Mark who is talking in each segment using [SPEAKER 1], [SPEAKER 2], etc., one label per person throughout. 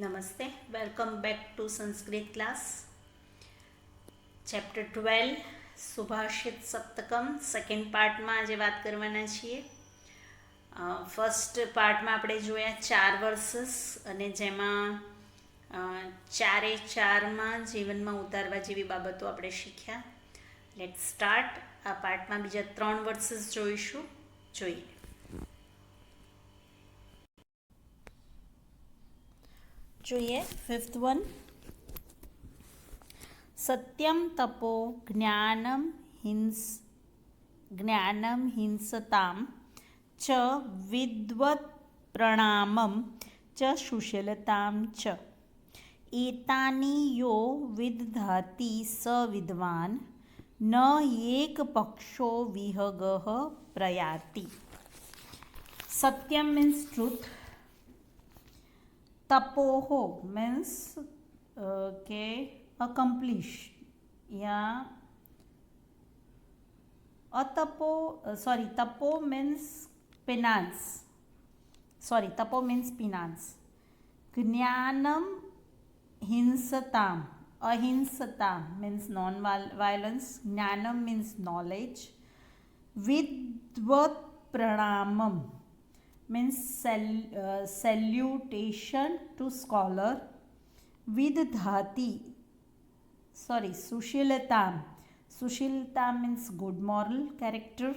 [SPEAKER 1] Namaste, welcome back to Sanskrit class. Chapter 12 Subhashita Saptakam second પાર્ટમાં આજે વાત કરવાના છીએ. ફર્સ્ટ પાર્ટમાં આપણે જોયા 4 વર્સસ અને જેમાં ચારે ચારમાં જીવનમાં ઉતારવા જેવી બાબતો આપણે શીખ્યા. Let start. આ પાર્ટમાં બીજા 3 વર્સસ જોઈએ. Fifth one. સત્યમ તપો જ્ઞાનમ હિંસતામ ચ વિદ્વત પ્રણામમ ચ સુશીલતામ ચ એતાની યો વિદધાતિ સ વિદ્વાન ન એક પક્ષો વિહગઃ પ્રયાતિ. સત્યમ મીન્સ ટ્રુથ. તપોહો મીન્સ કે accomplish या tapo means penance. Tapo means penance. Jnanam hinsatam, ahimsatam means non-violence. Jnanam means knowledge. Vidvat pranamam means salutation to scholar. Vidhati, Sushiltam. Sushiltam means good moral character.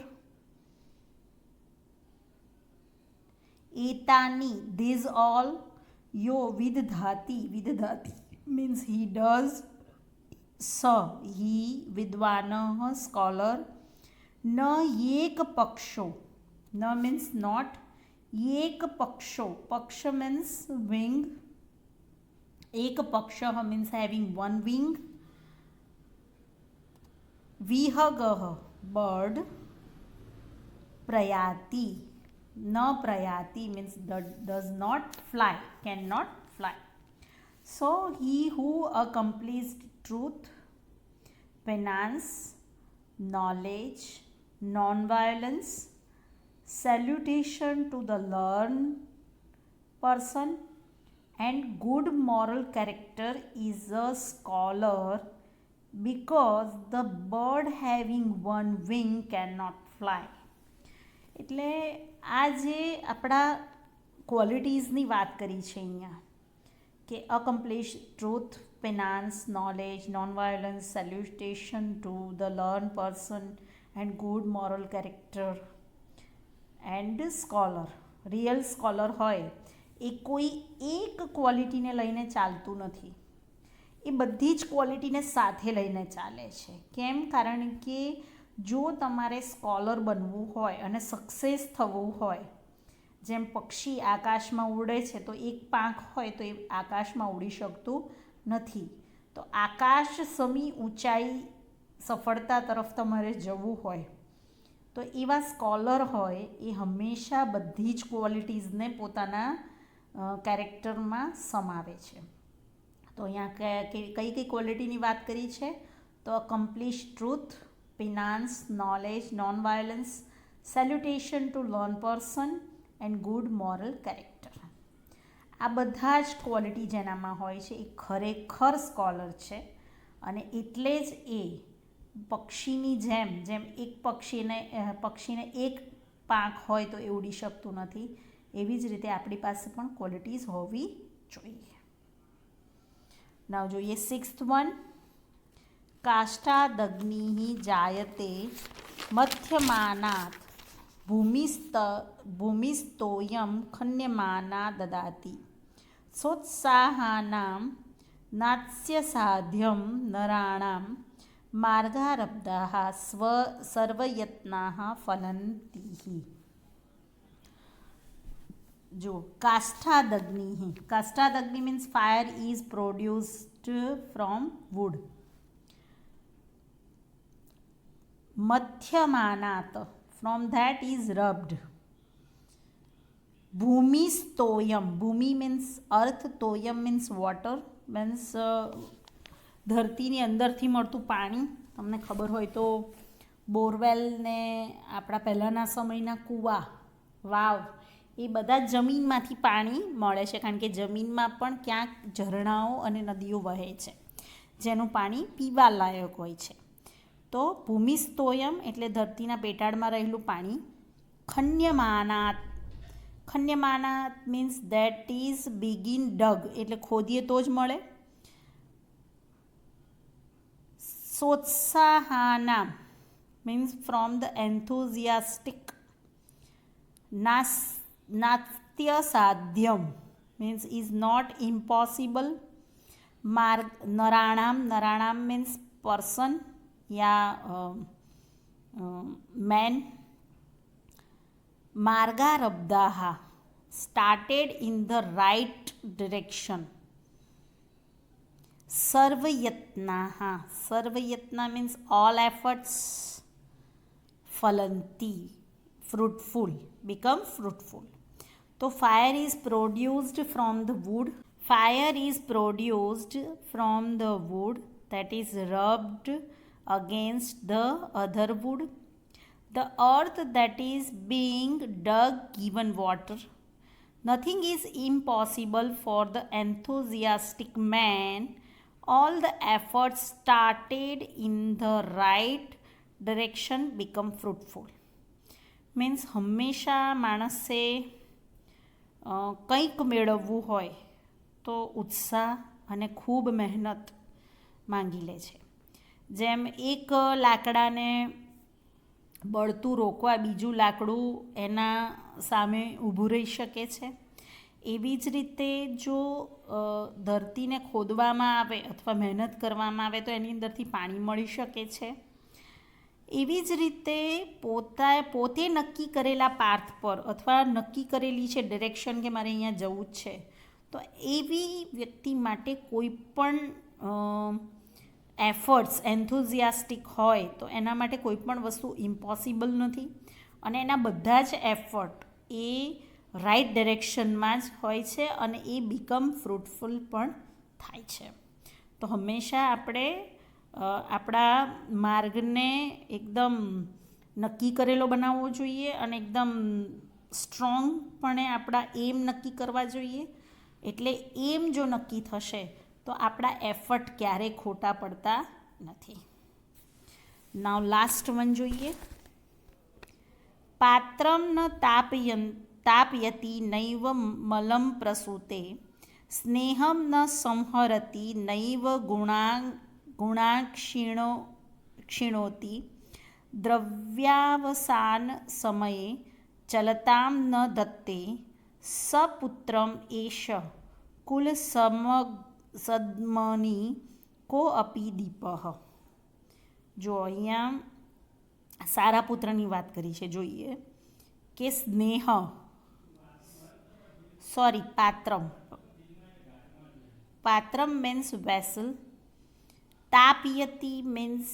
[SPEAKER 1] Etani, these all. Yo vidhati. Vidhati means he does. Sa, he. Vidvanah, scholar. Na ek paksho. Na means not. Ek paksho. Paksha means wing. Ek paksha means having one wing. Vihagah, bird. Prayati, na prayati means that does not fly, cannot fly. So he who accomplished truth, penance, knowledge, non-violence, salutation to the learned person, and good moral character is a scholar, because the bird having one wing cannot fly. એટલે આ જે આપણા ક્વોલિટીઝની વાત કરી છે અહીંયા કે accomplish truth, penance, knowledge, non violence, salutation to the learn person and good moral character and scholar. Real scholar હોય એ કોઈ એક ક્વોલિટીને લઈને ચાલતું નથી, એ બધી જ ક્વોલિટીને સાથે લઈને ચાલે છે. કેમ? કારણ કે જો તમારે સ્કોલર બનવું હોય અને સક્સેસ થવું હોય, જેમ પક્ષી આકાશમાં ઉડે છે તો એક પાંખ હોય તો એ આકાશમાં ઉડી શકતું નથી. તો આકાશ સમી ઊંચાઈ સફળતા તરફ તમારે જવું હોય તો એવા સ્કોલર હોય એ હંમેશા બધી જ ક્વોલિટીઝને પોતાના કેરેક્ટરમાં સમાવે છે. તો અહીંયા કઈ કઈ ક્વોલિટીની વાત કરી છે? તો accomplish truth, penance, knowledge, non violence, salutation to learn person and good moral character. આ બધા જ ક્વોલિટી જેનામાં હોય છે એ ખરેખર સ્કોલર છે. અને એટલે જ એ પક્ષીની જેમ એક પક્ષીને એક પાંખ હોય તો એ ઉડી શકતું નથી, એવી જ રીતે આપણી પાસે પણ ક્વોલિટીઝ હોવી જોઈએ. નાવ જોઈએ સિક્સ્થ વન. કાષ્ઠાદગ્નિ જાયતે મથ્યમાનાત ભૂમિસ્તોયમ ખન્યમાના દદાતિ સોત્સાહાનામ નાત્સ્ય સાધ્યમ નરાણામ માર્ગારબ્ધાઃ સર્વયત્નાઃ ફલંતિ. જો કાષ્ઠાદગ્નિ. કાષ્ઠાદગ્નિ means fire is produced from wood. મથ્યમાનાત ફ્રોમ ધેટ ઇઝ રબ્ડ. ભૂમિસ્તોયમ. ભૂમિ મીન્સ અર્થ, તોયમ મીન્સ વોટર, મીન્સ ધરતીની અંદરથી મળતું પાણી. તમને ખબર હોય તો બોરવેલ ને આપણા પહેલાંના સમયના કૂવા, વાવ, એ બધા જમીનમાંથી પાણી મળે છે, કારણ કે જમીનમાં પણ ક્યાંક ઝરણાઓ અને નદીઓ વહે છે જેનું પાણી પીવા લાયક હોય છે. તો ભૂમિસ્તોયમ એટલે ધરતીના પેટાળમાં રહેલું પાણી. ખન્યમાનાત, ખન્યમાનાત મીન્સ દેટ ઇઝ બિગિન ડગ એટલે ખોદીએ તો જ મળે. સોત્સાહાના means from the enthusiastic. Natya sadhyam means is not impossible. Naranam means person या man. Margarabdaha started in the right direction. Sarvayatnaha, Sarvayatna means all efforts. Phalanti, fruitful, become fruitful. So fire is produced from the wood. Fire is produced from the wood that is rubbed against the other wood. The earth that is being dug given water. Nothing is impossible for the enthusiastic man. All the efforts started in the right direction become fruitful. Means હંમેશા માણસે કંઈક મેળવવું હોય તો ઉત્સાહ અને ખૂબ મહેનત માંગી લે છે. જેમ એક લાકડાને બળતું રોકવા બીજું લાકડું એના સામે ઊભું રહી શકે છે, એવી જ રીતે જો ધરતીને ખોદવામાં આવે અથવા મહેનત કરવામાં આવે તો એની અંદરથી પાણી મળી શકે છે. એવી જ રીતે પોતે નક્કી કરેલા પાથ પર અથવા નક્કી કરેલી છે ડિરેક્શન કે મારે અહીંયા જવું જ છે, તો એવી વ્યક્તિ માટે કોઈ પણ એફર્ટ્સ એન્થુઝિયાસ્ટિક હોય તો એના માટે કોઈ પણ વસ્તુ ઇમ્પોસિબલ નથી અને એના બધા જ એફર્ટ એ રાઇટ ડિરેક્શનમાં જ હોય છે અને એ બીકમ ફ્રૂટફુલ પણ થાય છે. તો હંમેશા આપણે આપણા માર્ગને એકદમ નક્કી કરેલો બનાવવો જોઈએ અને એકદમ સ્ટ્રોંગપણે આપણા એમ નક્કી કરવા જોઈએ. એટલે એમ જો નક્કી થશે તો આપણા એફર્ટ ક્યારેય ખોટા પડતા નથી. નાવ લાસ્ટ વન જોઈએ. પાત્રમ ન તાપયતી નૈવ મલમ પ્રસૂતે, સ્નેહમ ન સંહરતી નૈવ ગુણાક્ષીણોતિ, દ્રવ્યાવસાન સમયે ચલતામ ન દત્તે, સપુત્રમ એષ કુલ સદ્મની કો અપી દીપઃ. જો અહીંયા સારા પુત્રની વાત કરી છે. જોઈએ કે સ્નેહ પાત્રમ means vessel. તાપયતી means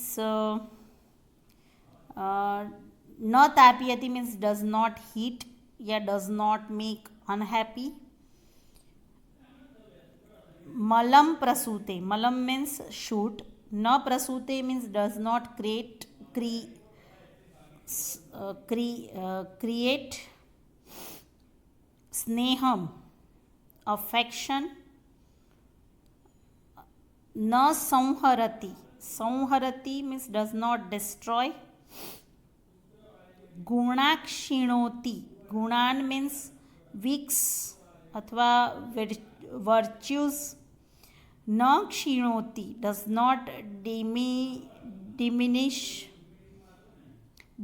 [SPEAKER 1] ન તાપયતી means does not heat या does not make unhappy. મલમ પ્રસૂતે, મલમ means shoot. ન પ્રસૂતે means does not create. સ્નેહમ affection. ન સંહરતી means does not destroy. ગુણાક્ષીણોતિ, ગુણાન means weeks અથવા virtues. ન ક્ષીણોતિ does not diminish.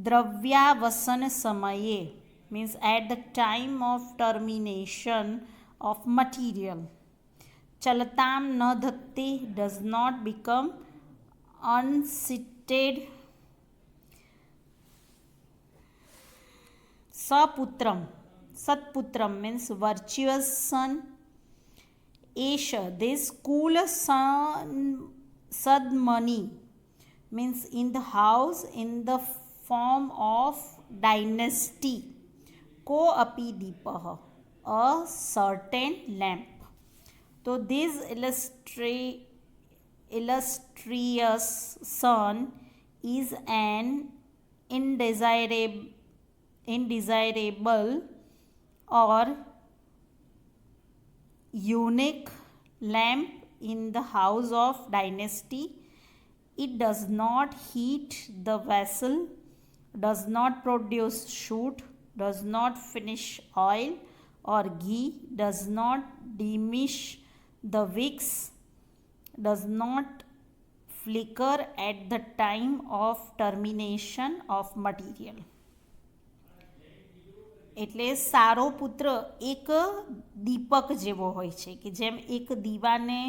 [SPEAKER 1] દ્રવ્યાવસન સમયે means at the time of termination of material. ચલતામ ન ધત્તે does not become unseated. Satputram means virtuous son. Esha, this cool sadmani means in the house in the form of dynasty. Ko api deepah, a certain lamp. So this illustrious son is an indesirable or unique lamp in the house of dynasty. It does not heat the vessel, does not produce soot, does not finish oil or ghee, does not diminish the wicks, does not flicker at the time of termination of material. એટલે સારો પુત્ર એક દીપક જેવો હોય છે કે જેમ એક દીવાને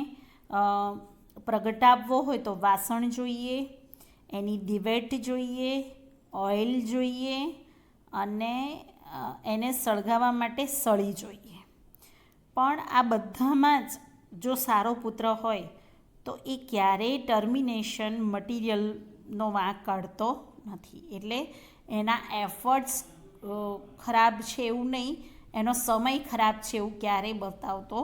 [SPEAKER 1] પ્રગટાવવો હોય તો વાસણ જોઈએ, એની દિવેટ જોઈએ, ઓઇલ જોઈએ અને એને સળગાવવા માટે સળી જોઈએ. પણ આ બધામાં જ જો સારો પુત્ર હોય તો એ ક્યારેય ટર્મિનેશન મટીરિયલનો વાંક કાઢતો નથી. એટલે એના એફર્ટ્સ ખરાબ છે એવું નહીં, એનો સમય ખરાબ છે એવું ક્યારેય બતાવતો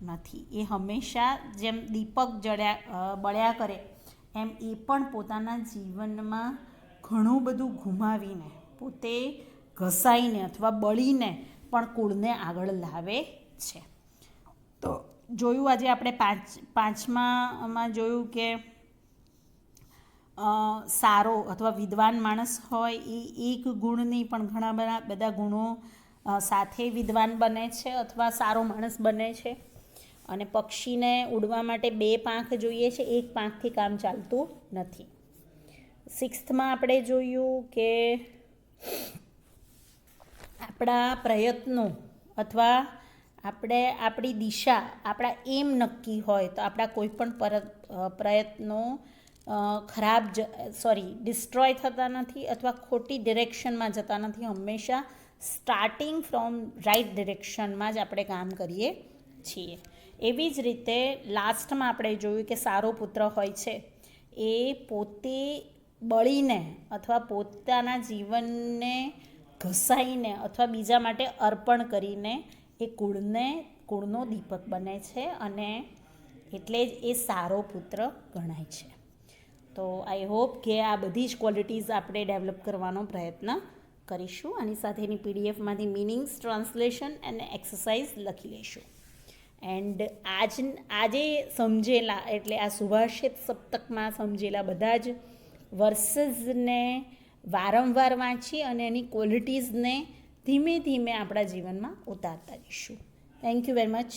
[SPEAKER 1] નથી. એ હંમેશા જેમ દીપક બળ્યા કરે એમ એ પણ પોતાના જીવનમાં ઘણું બધું ગુમાવીને, પોતે ઘસાઈને અથવા બળીને પણ કુળને આગળ લાવે છે. તો જોયું આજે આપણે પાંચમામાં જોયું કે સારો અથવા વિદ્વાન માણસ હોય એ એક ગુણ નહીં પણ ઘણા બધા ગુણો સાથે વિદ્વાન બને છે અથવા સારો માણસ બને છે. અને પક્ષીને ઉડવા માટે 2 પાંખ જોઈએ છે, 1 પાંખથી કામ ચાલતું નથી. 6થમાં આપણે જોયું કે આપણા પ્રયત્નો અથવા આપણી દિશા, આપણા એમ નક્કી હોય તો આપણા કોઈ પણ પ્રયત્નો ડિસ્ટ્રોય થતા નથી અથવા ખોટી ડિરેક્શનમાં જતા નથી. હંમેશા સ્ટાર્ટિંગ ફ્રોમ રાઇટ ડિરેક્શનમાં જ આપણે કામ કરીએ છીએ. એવી જ રીતે લાસ્ટમાં આપણે જોયું કે સારો પુત્ર હોય છે એ પોતે બળીને અથવા પોતાના જીવનને ઘસાઈને અથવા બીજા માટે અર્પણ કરીને એ કુળનો દીપક બને છે અને એટલે જ એ સારો પુત્ર ગણાય છે. તો આઈ હોપ કે આ બધી જ ક્વોલિટીઝ આપણે ડેવલપ કરવાનો પ્રયત્ન કરીશું. આની સાથેની પીડીએફમાંથી મિનિંગ્સ, ટ્રાન્સલેશન અને એક્સરસાઇઝ લખી લઈશું. એન્ડ આજે સમજેલા એટલે આ સુભાષિત સપ્તકમાં સમજેલા બધા જ વર્સિસને વારંવાર વાંચી અને એની ક્વોલિટીઝને ધીમે ધીમે આપણા જીવનમાં ઉતારતા જઈશું. Thank you very much.